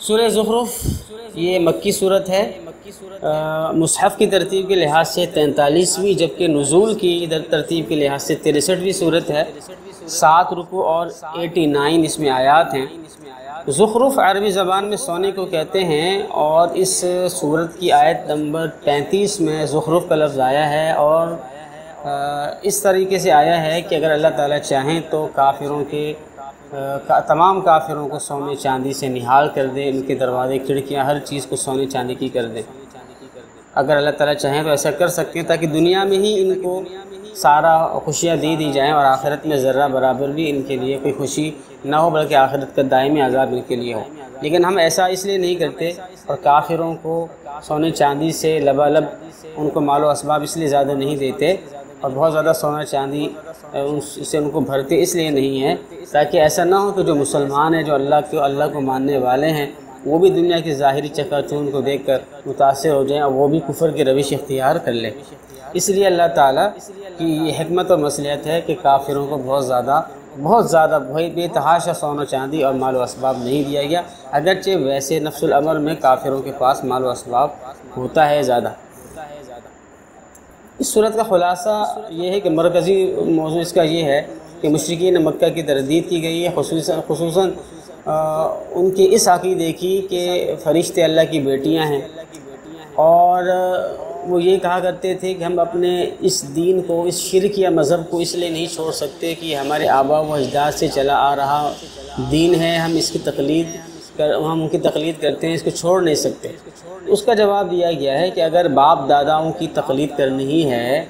سورہ زخرف یہ مکی صورت ہے، مصحف کی ترتیب کے لحاظ سے 43ویں، جبکہ نزول کی ترتیب کے لحاظ سے 63ویں صورت ہے۔ 7 رکوع اور 89 اس میں آیات ہیں۔ زخرف عربی زبان میں سونے کو کہتے ہیں، اور اس صورت کی آیت نمبر 35 میں زخرف کا لفظ آیا ہے، اور اس طریقے سے آیا ہے کہ اگر اللہ تعالیٰ چاہیں تو تمام کافروں کو سونے چاندی سے نہال کر دے، ان کے دروازے کھڑکیاں ہر چیز کو سونے چاندی کی کر دے۔ اگر اللہ تعالیٰ چاہیں تو ایسا کر سکتے ہیں، تاکہ دنیا میں ہی ان کو سارا خوشیاں دی جائیں، اور آخرت میں ذرہ برابر بھی ان کے لیے کوئی خوشی نہ ہو، بلکہ آخرت کا دائمی عذاب ان کے لیے ہو۔ لیکن ہم ایسا اس لیے نہیں کرتے، اور کافروں کو سونے چاندی سے لبالب ان کو مال و اسباب اس لیے زیادہ نہیں دیتے، اور بہت زیادہ سونا چاندی سے ان کو بھرتے اس لیے نہیں ہے، تاکہ ایسا نہ ہو کہ جو مسلمان ہیں، جو اللہ کو ماننے والے ہیں، وہ بھی دنیا کی ظاہری چکا چوند کو دیکھ کر متاثر ہو جائیں، اور وہ بھی کفر کی روش اختیار کر لیں۔ اس لیے اللہ تعالیٰ کی یہ حکمت اور مصلحت ہے کہ کافروں کو بہت زیادہ بے تحاشا سونا چاندی اور مال و اسباب نہیں دیا گیا، اگرچہ ویسے نفس الامر میں کافروں کے پاس مال و اسباب ہوتا ہے زیادہ۔ اس صورت کا خلاصہ یہ ہے کہ مرکزی موضوع اس کا یہ ہے کہ مشرکین مکہ کی تردید کی گئی ہے، خصوصاً ان کے اس عقیدے کی کہ فرشتے اللہ کی بیٹیاں ہیں، اور وہ یہ کہا کرتے تھے کہ ہم اپنے اس دین کو، اس شرک یا مذہب کو اس لیے نہیں چھوڑ سکتے کہ ہمارے آباء و اجداد سے چلا آ رہا دین ہے، ہم ان کی تقلید کرتے ہیں، اس کو چھوڑ نہیں سکتے۔ اس کا جواب دیا گیا ہے کہ اگر باپ داداؤں کی تقلید کرنی ہی ہے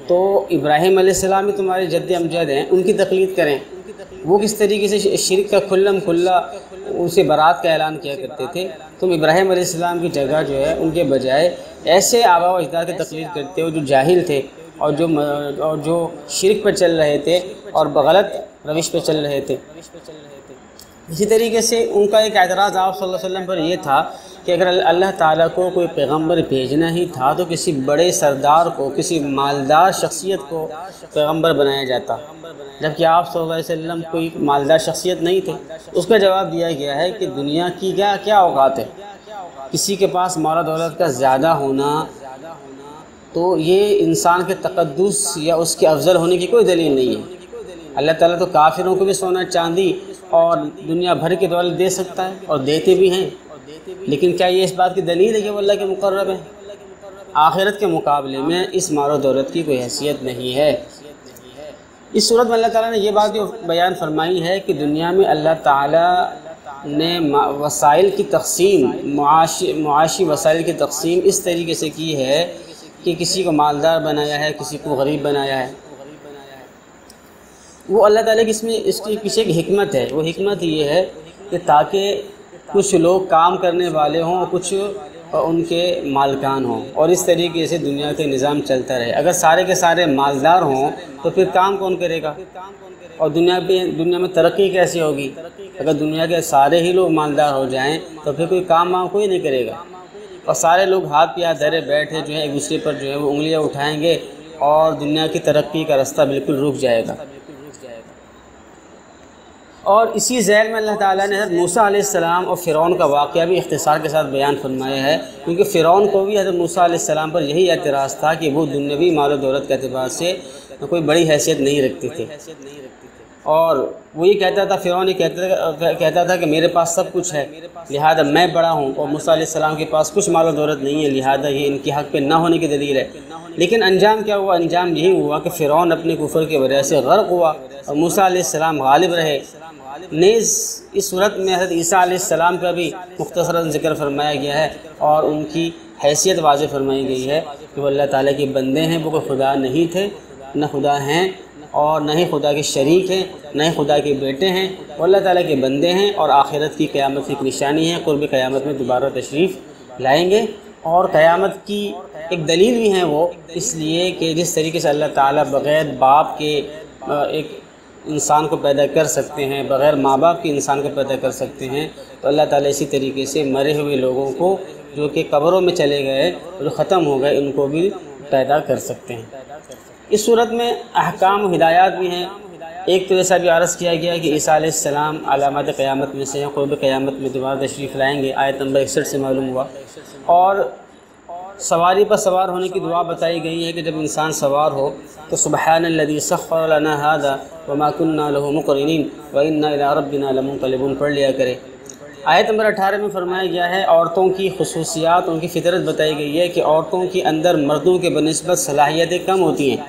تو ابراہیم علیہ السلام ہی تمہارے جد امجد ہیں، ان کی تقلید کریں۔ وہ کس طریقے سے شرک کا کھلا ان سے برات کا اعلان کیا کرتے تھے، تم ابراہیم علیہ السلام کی جگہ جو ہے ان کے بجائے ایسے آباء و اجداد کی تقلید کرتے ہو جو جاہل تھے، اور جو شرک پر چل رہے تھے اور غلط روش پہ چل رہے تھے۔ اسی طریقے سے ان کا ایک اعتراض آپ صلی اللہ علیہ وسلم پر یہ تھا کہ اگر اللہ تعالیٰ کو کوئی پیغمبر بھیجنا ہی تھا تو کسی بڑے سردار کو، کسی مالدار شخصیت کو پیغمبر بنایا جاتا، جبکہ آپ صلی اللہ علیہ وسلم کوئی مالدار شخصیت نہیں تھے۔ اس کا جواب دیا گیا ہے کہ دنیا کی کیا اوقات ہے، کسی کے پاس مال و دولت کا زیادہ ہونا تو یہ انسان کے تقدس یا اس کے افضل ہونے کی کوئی دلیل نہیں ہے۔ اللہ تعالیٰ تو کافروں کو بھی سونا چاندی اور دنیا بھر کی دولت دے سکتا ہے، اور دیتے بھی ہیں، لیکن کیا یہ اس بات کی دلیل ہے کہ وہ اللہ کے مقرب ہیں؟ آخرت کے مقابلے میں اس مال و دولت کی کوئی حیثیت نہیں ہے۔ اس صورت میں اللہ تعالیٰ نے یہ بات جو بیان فرمائی ہے کہ دنیا میں اللہ تعالیٰ نے وسائل کی تقسیم، معاشی وسائل کی تقسیم اس طریقے سے کی ہے کہ کسی کو مالدار بنایا ہے، کسی کو غریب بنایا ہے۔ وہ اللہ تعالیٰ کی اس کے پیچھے ایک حکمت ہے، وہ حکمت یہ ہے کہ تاکہ کچھ لوگ کام کرنے والے ہوں اور کچھ ان کے مالکان ہوں، اور اس طریقے سے دنیا کے نظام چلتا رہے۔ اگر سارے کے سارے مالدار ہوں تو پھر کام کون کرے گا، اور دنیا میں ترقی کیسے ہوگی؟ اگر دنیا کے سارے ہی لوگ مالدار ہو جائیں تو پھر کوئی کام کوئی نہیں کرے گا، اور سارے لوگ ہاتھ پہ ہاتھ دھرے بیٹھے جو ہے ایک دوسرے پر جو ہے وہ انگلیاں اٹھائیں گے، اور دنیا کی ترقی کا راستہ بالکل رک جائے گا۔ اور اسی ذیل میں اللہ تعالیٰ نے حضرت موسیٰ علیہ السلام اور فرعون کا واقعہ بھی اختصار کے ساتھ بیان فرمایا ہے، کیونکہ فرعون کو بھی حضرت موسیٰ علیہ السلام پر یہی اعتراض تھا کہ وہ دنیاوی مال و دولت کے اعتبار سے کوئی بڑی حیثیت نہیں رکھتے تھے، اور وہ یہ کہتا تھا، فرعون یہ کہتا تھا کہ میرے پاس سب کچھ ہے لہذا میں بڑا ہوں، اور موسیٰ علیہ السلام کے پاس کچھ مال و دولت نہیں ہے لہذا یہ ان کے حق پہ نہ ہونے کی دلیل ہے۔ لیکن انجام کیا ہوا؟ انجام یہی ہوا کہ فرعون اپنے کفر کی وجہ سے غرق ہوا، اور موسیٰ علیہ السلام غالب رہے۔ نیز اس صورت میں حضرت عیسیٰ علیہ السلام کا بھی مختصراً ذکر فرمایا گیا ہے، اور ان کی حیثیت واضح فرمائی گئی ہے کہ وہ اللہ تعالیٰ کے بندے ہیں، وہ کوئی خدا نہیں تھے، نہ خدا ہیں، اور نہ ہی خدا کے شریک ہیں، نہ ہی خدا کے بیٹے ہیں، وہ اللہ تعالیٰ کے بندے ہیں، اور آخرت کی قیامت کی ایک نشانی ہے، قرب قیامت میں دوبارہ تشریف لائیں گے، اور قیامت کی ایک دلیل بھی ہیں وہ، اس لیے کہ جس طریقے سے اللہ تعالیٰ بغیر باپ کے ایک انسان کو پیدا کر سکتے ہیں، بغیر ماں باپ کے انسان کو پیدا کر سکتے ہیں، تو اللہ تعالیٰ اسی طریقے سے مرے ہوئے لوگوں کو جو کہ قبروں میں چلے گئے، جو ختم ہو گئے، ان کو بھی پیدا کر سکتے ہیں۔ اس صورت میں احکام و ہدایات بھی ہیں۔ ایک تو جیسا بھی عرض کیا گیا کہ عیسیٰ علیہ السلام علامات قیامت میں سے ہیں، قرب قیامت میں دوبارہ تشریف لائیں گے، آیت نمبر 61 سے معلوم ہوا۔ اور سواری پر سوار ہونے کی دعا بتائی گئی ہے کہ جب انسان سوار ہو تو سبحان الذی سخر لنا ھذا وما كنا له مقرنین وانا الی ربنا لمنقلبون پڑھ لیا کرے۔ آیت نمبر 18 میں فرمایا گیا ہے عورتوں کی خصوصیات، ان کی فطرت بتائی گئی ہے کہ عورتوں کے اندر مردوں کے بنسبت صلاحیتیں کم ہوتی ہیں۔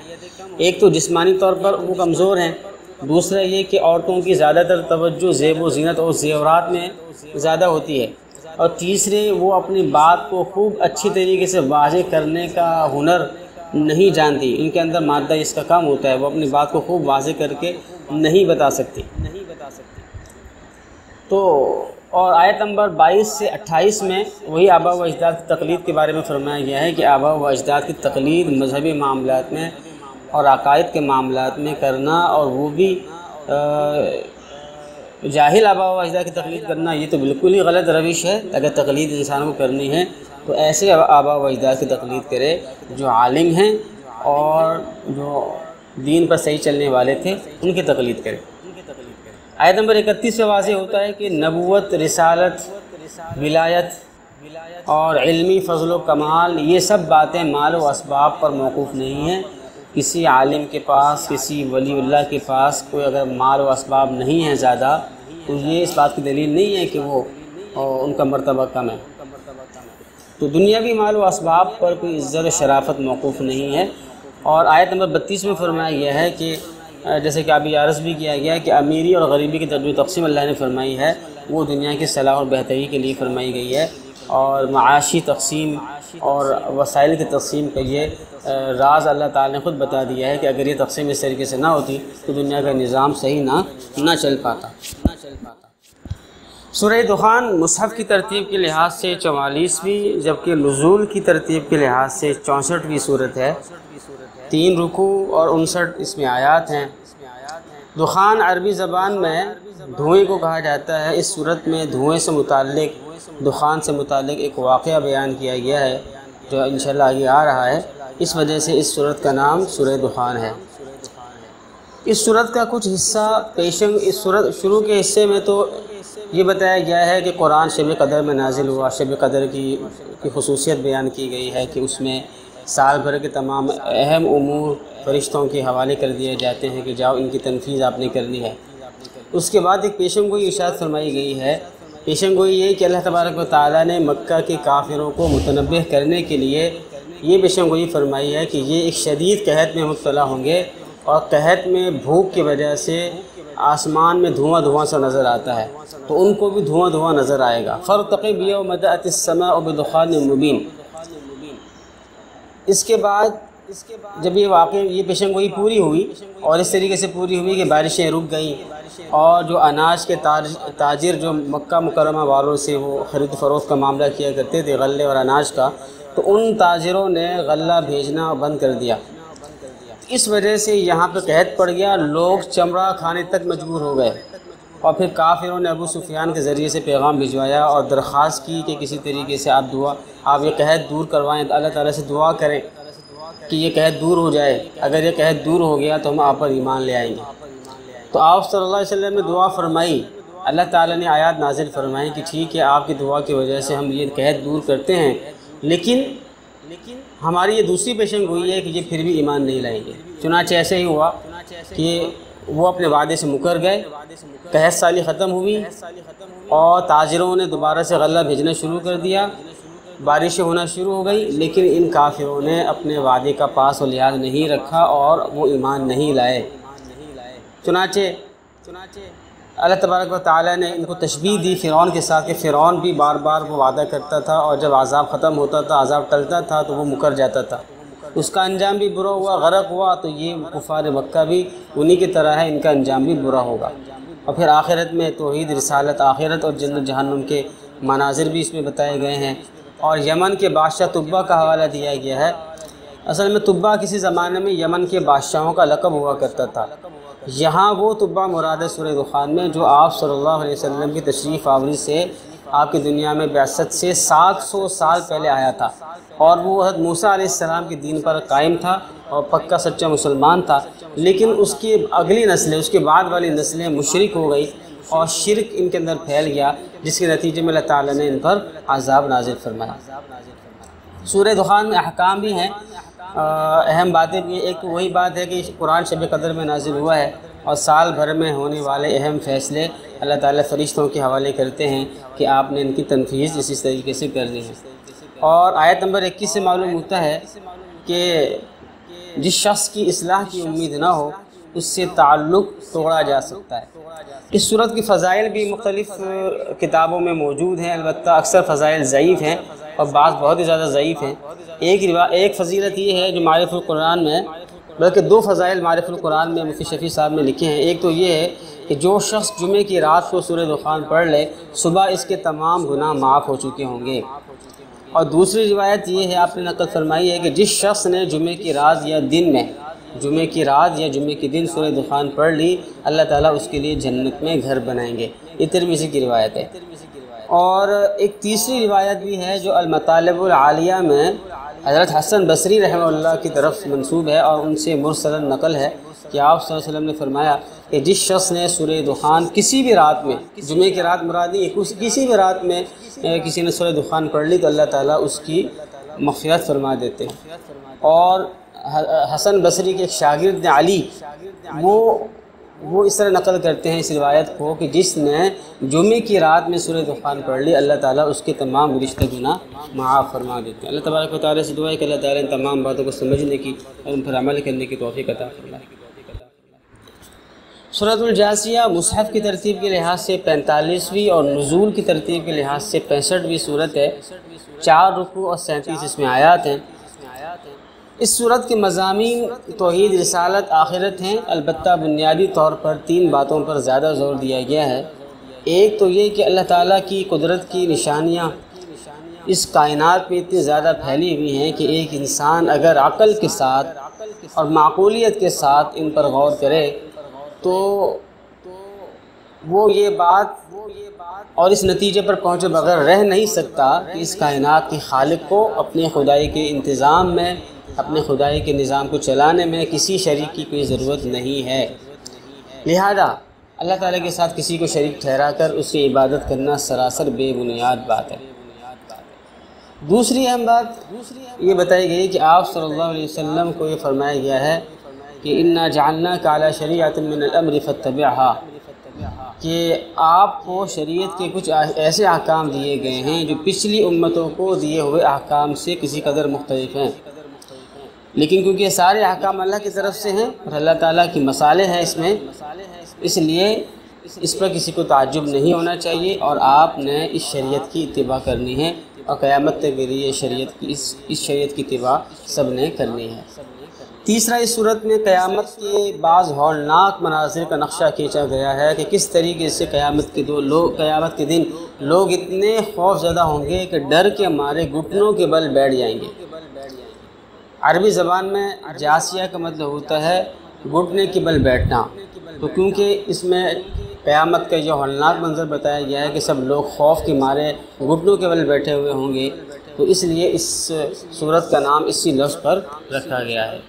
ایک تو جسمانی طور پر وہ کمزور ہیں، دوسرا یہ کہ عورتوں کی زیادہ تر توجہ زیب و زینت اور زیورات میں زیادہ ہوتی ہے، اور تیسرے وہ اپنی بات کو خوب اچھی طریقے سے واضح کرنے کا ہنر نہیں جانتی، ان کے اندر مادہ اس کا کم ہوتا ہے، وہ اپنی بات کو خوب واضح کر کے نہیں بتا سکتی۔ تو اور آیت نمبر 22 سے 28 میں وہی آباء و اجداد کی تقلید کے بارے میں فرمایا گیا ہے کہ آباء و اجداد کی تقلید مذہبی معاملات میں اور عقائد کے معاملات میں کرنا، اور وہ بھی جاہل آباء و اجداد کی تقلید کرنا، یہ تو بالکل ہی غلط روش ہے۔ اگر تقلید انسانوں کو کرنی ہے تو ایسے آباء و اجداد کی تقلید کرے جو عالم ہیں اور جو دین پر صحیح چلنے والے تھے، ان کی تقلید کرے۔ آیت نمبر 31 سے واضح ہوتا ہے کہ نبوت، رسالت، ولایت اور علمی فضل و کمال یہ سب باتیں مال و اسباب پر موقوف نہیں ہیں۔ کسی عالم کے پاس، کسی ولی اللہ کے پاس کوئی اگر مال و اسباب نہیں ہیں زیادہ، تو یہ اس بات کی دلیل نہیں ہے کہ وہ ان کا مرتبہ کم ہے۔ تو دنیاوی مال و اسباب پر کوئی عزت و شرافت موقوف نہیں ہے۔ اور آیت نمبر 32 میں فرمایا گیا ہے کہ جیسے کہ ابھی عرض بھی کیا گیا کہ امیری اور غریبی کی جو تقسیم اللہ نے فرمائی ہے وہ دنیا کی صلاح اور بہتری کے لیے فرمائی گئی ہے، اور معاشی تقسیم اور وسائل کی تقسیم کا یہ راز اللہ تعالیٰ نے خود بتا دیا ہے کہ اگر یہ تقسیم اس طریقے سے نہ ہوتی تو دنیا کا نظام صحیح نہ چل پاتا۔ سورہ دخان مصحف کی ترتیب کے لحاظ سے 44ویں، جبکہ نزول کی ترتیب کے لحاظ سے 64ویں صورت ہے۔ 3 رکوع اور 59 اس میں آیات ہیں۔ دخان عربی زبان میں دھوئیں کو کہا جاتا ہے۔ اس صورت میں دھوئیں سے متعلق، دخان سے متعلق ایک واقعہ بیان کیا گیا ہے جو انشاءاللہ آگے آ رہا ہے، اس وجہ سے اس صورت کا نام سورہ دخان ہے۔ اس صورت کا کچھ حصہ اس صورت شروع کے حصے میں تو یہ بتایا گیا ہے کہ قرآن شب قدر میں نازل ہوا، شب قدر کی خصوصیت بیان کی گئی ہے کہ اس میں سال بھر کے تمام اہم امور فرشتوں کے حوالے کر دیے جاتے ہیں کہ جاؤ ان کی تنفیذ آپ نے کرنی ہے۔ اس کے بعد ایک پیشن گوئی ارشاد فرمائی گئی ہے۔ پیشن گوئی یہ کہ اللہ تبارک و تعالیٰ نے مکہ کے کافروں کو متنبہ کرنے کے لیے یہ پیشن گوئی فرمائی ہے کہ یہ ایک شدید قحط میں مبتلا ہوں گے، اور قحط میں بھوک کی وجہ سے آسمان میں دھواں سا نظر آتا ہے، تو ان کو بھی دھواں نظر آئے گا۔ فارتقب یوم بدأت السماء بدخان مبین۔ اس کے بعد جب یہ پیشن گوئی پوری ہوئی اور اس طریقے سے پوری ہوئی کہ بارشیں رک گئیں، اور جو اناج کے تاجر جو مکہ مکرمہ والوں سے وہ خرید فروخت کا معاملہ کیا کرتے تھے غلے اور اناج کا، تو ان تاجروں نے غلہ بھیجنا بند کر دیا۔ اس وجہ سے یہاں پہ قحط پڑ گیا، لوگ چمڑا کھانے تک مجبور ہو گئے، اور پھر کافروں نے ابو سفیان کے ذریعے سے پیغام بھجوایا اور درخواست کی کہ کسی طریقے سے آپ یہ قحط دور کروائیں، اللہ تعالیٰ سے دعا کریں کہ یہ قحط دور ہو جائے، اگر یہ قحط دور ہو گیا تو ہم آپ پر ایمان لے آئیں گے۔ تو آپ صلی اللہ علیہ وسلم نے دعا فرمائی، اللہ تعالیٰ نے آیات نازل فرمائی کہ ٹھیک ہے آپ کی دعا کی وجہ سے ہم یہ قحط دور کرتے ہیں، لیکن ہماری یہ دوسری پیشن گوئی ہے کہ یہ پھر بھی ایمان نہیں لائیں گے۔ چنانچہ ایسے ہی ہوا کہ وہ اپنے وعدے سے مکر گئے، قحط سالی ختم ہوئی اور تاجروں نے دوبارہ سے غلہ بھیجنا شروع کر دیا، بارشیں ہونا شروع ہو گئی، لیکن ان کافروں نے اپنے وعدے کا پاس و لحاظ نہیں رکھا اور وہ ایمان نہیں لائے۔ چنانچہ اللہ تبارک و تعالیٰ نے ان کو تشبیہ دی فرعون کے ساتھ کہ فرعون بھی بار بار وہ وعدہ کرتا تھا، اور جب عذاب ختم ہوتا تھا، عذاب ٹلتا تھا تو وہ مکر جاتا تھا، اس کا انجام بھی برا ہوا، غرق ہوا۔ تو یہ کفار مکہ بھی انہی کی طرح ہے، ان کا انجام بھی برا ہوگا۔ اور پھر آخرت میں توحید، رسالت، آخرت اور جنت جہنم کے مناظر بھی اس میں بتائے گئے ہیں۔ اور یمن کے بادشاہ تبا کا حوالہ دیا گیا ہے۔ اصل میں تبا کسی زمانے میں یمن کے بادشاہوں کا لقب ہوا کرتا تھا۔ یہاں وہ تبا مراد ہے سورہ دخان میں جو آپ صلی اللہ علیہ وسلم کی تشریف آوری سے آپ کی دنیا میں بعثت سے 700 سال پہلے آیا تھا، اور وہ حضرت موسیٰ علیہ السلام کے دین پر قائم تھا اور پکا سچا مسلمان تھا، لیکن اس کی اگلی نسلیں، اس کے بعد والی نسلیں مشرک ہو گئی اور شرک ان کے اندر پھیل گیا، جس کے نتیجے میں اللہ تعالیٰ نے ان پر عذاب نازل فرمایا۔ سورہ دخان میں احکام بھی ہیں، اہم باتیں بھی ہیں۔ ایک وہی بات ہے کہ قرآن شب قدر میں نازل ہوا ہے اور سال بھر میں ہونے والے اہم فیصلے اللہ تعالیٰ فرشتوں کے حوالے کرتے ہیں کہ آپ نے ان کی تنفیذ اسی طریقے سے کرنی ہے۔ اور آیت نمبر 21 سے معلوم ہوتا ہے کہ جس شخص کی اصلاح کی امید نہ ہو اس سے تعلق توڑا جا سکتا ہے۔ اس صورت کی فضائل بھی مختلف کتابوں میں موجود ہیں، البتہ اکثر فضائل ضعیف ہیں اور بعض بہت ہی زیادہ ضعیف ہیں۔ ایک فضیلت یہ ہے جو معارف القرآن میں، بلکہ دو فضائل معارف القرآن میں مفتی شفیع صاحب نے لکھے ہیں۔ ایک تو یہ ہے کہ جو شخص جمعے کی رات کو سورہ دخان پڑھ لے، صبح اس کے تمام گناہ معاف ہو چکے ہوں گے۔ اور دوسری روایت یہ ہے، آپ نے نقل فرمائی ہے کہ جس شخص نے جمعے کی رات یا دن میں، جمعے کی رات یا جمعے کے دن سورہ دخان پڑھ لی، اللہ تعالیٰ اس کے لیے جنت میں گھر بنائیں گے۔ یہ ترمذی کی روایت ہے۔ اور ایک تیسری روایت بھی ہے جو المطالب العالیہ میں حضرت حسن بصری رحمہ اللہ کی طرف منسوب ہے اور ان سے مرسل نقل ہے کہ آپ صلی اللہ علیہ وسلم نے فرمایا کہ جس شخص نے سورہ دخان کسی بھی رات میں، جمعے کی رات مراد نہیں ہے، کسی بھی رات میں کسی نے سورہ دخان پڑھ لی تو اللہ تعالیٰ اس کی مغفرت فرما دیتے ہیں۔ اور حسن بصری کے ایک شاگرد علی وہ اس طرح نقل کرتے ہیں اس روایت کو کہ جس نے جمعے کی رات میں سورہ دخان پڑھ لی اللہ تعالیٰ اس کے تمام گزشتہ گناہ معاف فرما دیتے ہیں۔ اللہ تبارک و تعالیٰ سے دعا ہے کہ اللہ تعالیٰ ان تمام باتوں کو سمجھنے کی اور ان پر عمل کرنے کی توفیق عطا فرمائے۔ سورۃ الجاثیہ مصحف کی ترتیب کے لحاظ سے 45ویں اور نزول کی ترتیب کے لحاظ سے 65ویں صورت ہے۔ 4 رکوع اور 37 اس میں آیات ہیں۔ اس صورت کے مضامین توحید، رسالت، آخرت ہیں، البتہ بنیادی طور پر 3 باتوں پر زیادہ زور دیا گیا ہے۔ ایک تو یہ کہ اللہ تعالیٰ کی قدرت کی نشانیاں اس کائنات میں اتنی زیادہ پھیلی ہوئی ہیں کہ ایک انسان اگر عقل کے ساتھ اور معقولیت کے ساتھ ان پر غور کرے تو وہ یہ بات اور اس نتیجے پر پہنچے بغیر رہ نہیں سکتا کہ اس کائنات کے خالق کو اپنے خدائی کے انتظام میں، اپنے خدائی کے نظام کو چلانے میں کسی شریک کی کوئی ضرورت نہیں ہے۔ لہذا اللہ تعالیٰ کے ساتھ کسی کو شریک ٹھہرا کر اس کی عبادت کرنا سراسر بے بنیاد بات ہے۔ دوسری اہم بات یہ بتائی گئی کہ آپ صلی اللہ علیہ وسلم کو یہ فرمایا گیا ہے کہ انا جعلناک علی شریعۃ من الامر فاتبعها، کہ آپ کو شریعت کے کچھ ایسے احکام دیے گئے ہیں جو پچھلی امتوں کو دیے ہوئے احکام سے کسی قدر مختلف ہیں، لیکن کیونکہ یہ سارے احکام اللہ کی طرف سے ہیں اور اللہ تعالیٰ کی مصالح ہے اس میں، اس لیے اس پر کسی کو تعجب نہیں ہونا چاہیے اور آپ نے اس شریعت کی اتباع کرنی ہے اور قیامت تک کے لیے اس شریعت کی اتباع سب نے کرنی ہے۔ تیسرا، اس صورت میں قیامت کے بعض ہولناک مناظر کا نقشہ کھینچا گیا ہے کہ کس طریقے سے قیامت کے دن لوگ اتنے خوف زدہ ہوں گے کہ ڈر کے مارے گھٹنوں کے بل بیٹھ جائیں گے۔ عربی زبان میں جاسیہ کا مطلب ہوتا ہے گھٹنے کے بل بیٹھنا، تو کیونکہ اس میں قیامت کا جو ہولناک منظر بتایا گیا ہے کہ سب لوگ خوف کے مارے گھٹنوں کے بل بیٹھے ہوئے ہوں گے، تو اس لیے اس صورت کا نام اسی لفظ پر رکھا گیا ہے۔